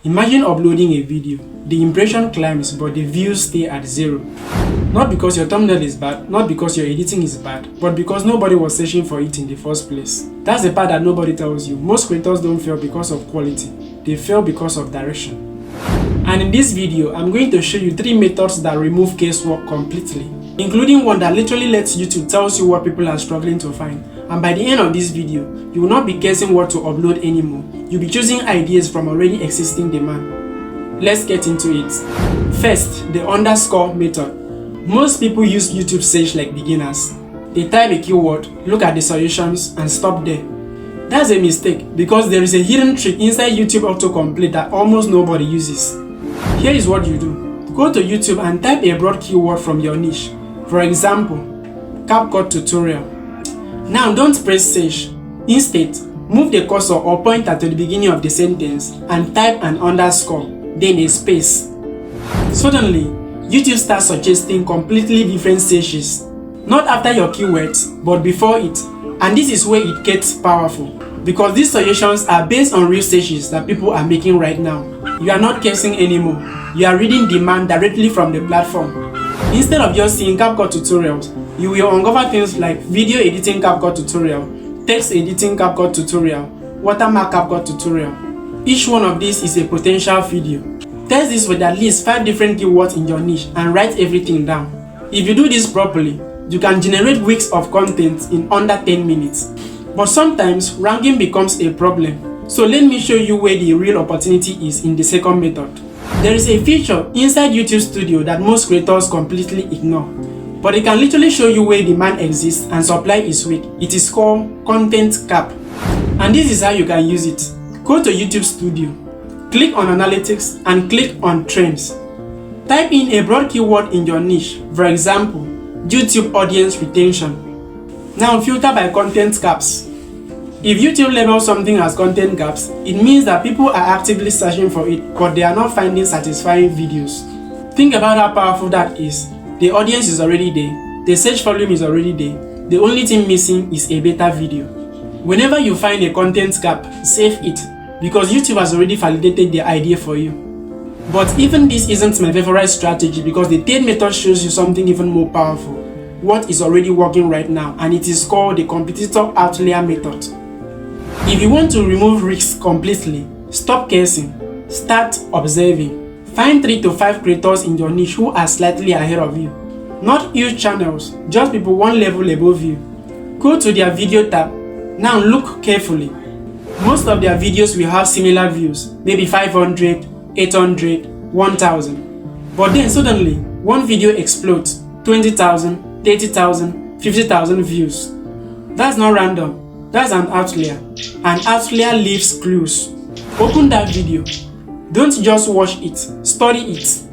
Imagine uploading a video. The impression climbs but the views stay at 0. Not because your thumbnail is bad, not because your editing is bad, but because nobody was searching for it in the first place. That's the part that nobody tells you. Most creators don't fail because of quality, they fail because of direction. And in this video, I'm going to show you 3 methods that remove guesswork completely, including one that literally lets YouTube tells you what people are struggling to find. And by the end of this video, you will not be guessing what to upload anymore. You'll be choosing ideas from already existing demand. Let's get into it. First, the underscore method. Most people use YouTube search like beginners. They type a keyword, look at the suggestions, and stop there. That's a mistake because there is a hidden trick inside YouTube autocomplete that almost nobody uses. Here is what you do. Go to YouTube and type a broad keyword from your niche. For example, CapCut tutorial. Now don't press search. Instead, move the cursor or pointer to the beginning of the sentence and type an underscore, then a space. Suddenly, YouTube starts suggesting completely different searches. Not after your keywords, but before it. And this is where it gets powerful. Because these suggestions are based on real searches that people are making right now. You are not guessing anymore. You are reading demand directly from the platform. Instead of just seeing CapCut tutorials, you will uncover things like video editing CapCut tutorial, text editing CapCut tutorial, watermark CapCut tutorial. Each one of these is a potential video. Test this with at least 5 different keywords in your niche and write everything down. If you do this properly, you can generate weeks of content in under 10 minutes. But sometimes ranking becomes a problem. So let me show you where the real opportunity is in the second method. There is a feature inside YouTube Studio that most creators completely ignore. But it can literally show you where demand exists and supply is weak. It is called Content Cap. And this is how you can use it. Go to YouTube Studio, click on Analytics and click on Trends. Type in a broad keyword in your niche, for example, YouTube audience retention. Now filter by content caps. If YouTube labels something as content gaps, it means that people are actively searching for it, but they are not finding satisfying videos. Think about how powerful that is. The audience is already there, the search volume is already there, the only thing missing is a better video. Whenever you find a content gap, save it, because YouTube has already validated the idea for you. But even this isn't my favorite strategy because the third method shows you something even more powerful. What is already working right now, and it is called the competitor outlier method. If you want to remove risks completely, stop guessing, start observing. Find 3 to 5 creators in your niche who are slightly ahead of you. Not huge channels, just people one level above you. Go to their video tab. Now look carefully. Most of their videos will have similar views, maybe 500, 800, 1000. But then suddenly, one video explodes, 20,000, 30,000, 50,000 views. That's not random, that's an outlier. An outlier leaves clues. Open that video. Don't just watch it, study it.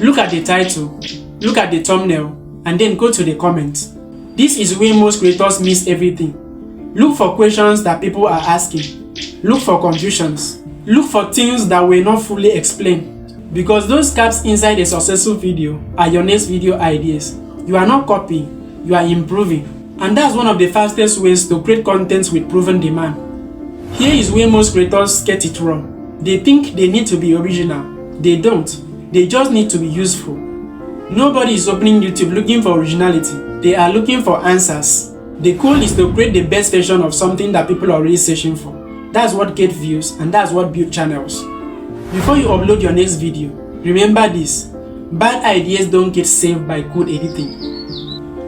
Look at the title, look at the thumbnail, and then go to the comments. This is where most creators miss everything. Look for questions that people are asking. Look for confusions. Look for things that were not fully explained. Because those gaps inside a successful video are your next video ideas. You are not copying, you are improving. And that's one of the fastest ways to create content with proven demand. Here is where most creators get it wrong. They think they need to be original. They don't. They just need to be useful. Nobody is opening YouTube looking for originality. They are looking for answers. The goal is to create the best version of something that people are already searching for. That's what gets views and that's what builds channels. Before you upload your next video, remember this. Bad ideas don't get saved by good editing.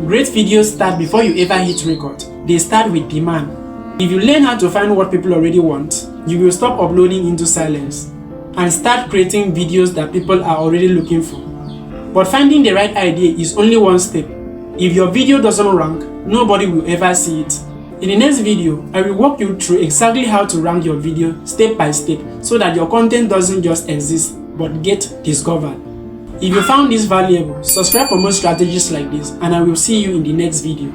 Great videos start before you ever hit record. They start with demand. If you learn how to find what people already want, you will stop uploading into silence and start creating videos that people are already looking for. But finding the right idea is only one step. If your video doesn't rank, nobody will ever see it. In the next video, I will walk you through exactly how to rank your video step by step so that your content doesn't just exist but get discovered. If you found this valuable, subscribe for more strategies like this and I will see you in the next video.